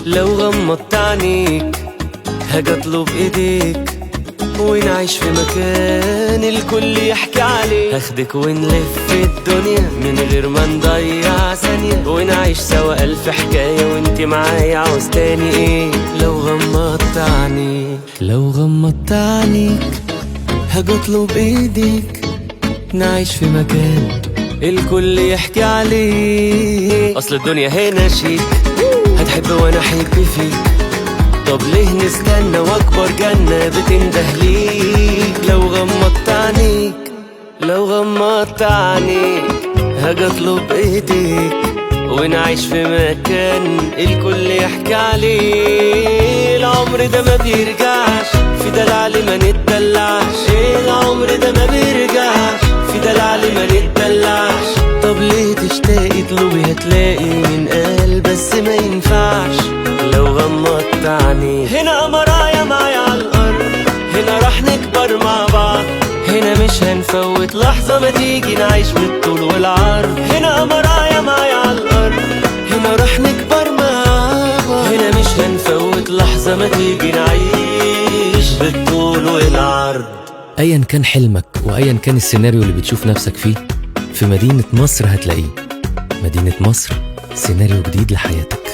لو غمضت عينيك هاجي اطلب ايديك ونعيش في مكان الكل يحكي عليه. هاخدك ونلف الدنيا من غير ما نضيع ثانية، ونعيش سوا ألف حكاية وانتي معايا عاوز تاني ايه. لو غمضت عينيك لو غمضت عينيك هاجي اطلب ايديك نعيش في مكان الكل يحكي عليه. اصل الدنيا هنا شيك، هتحب وانا احب فيك. طب ليه نستنى واكبر جنة بتنده ليك. لو غمضت عينيك لو غمضت عينيك هاجي اطلب ايديك ونعيش في مكان الكل يحكي عليه. العمر ده ما بيرجعش، في دلع ما نتدلعش. العمر ده ما بيرجعش، في دلع ما نتدلعش. طب ليه تشتاقي اطلبي هتلاقي من قلب، بس ما ينفعش لو غمضت عينيك. هنا مرايا معايا على الارض، هنا راح نكبر مع بعض. هنا مش هنفوت لحظة ما تيجي نعيش بالطول والعرض. هنا مرايا معايا على الارض، هنا راح نكبر مع بعض. هنا مش هنفوت لحظة ما تيجي نعيش بالطول والعرض. أيا كان حلمك وأيا كان السيناريو اللي بتشوف نفسك فيه، في مدينة مصر هتلاقيه. مدينة مصر، سيناريو جديد لحياتك.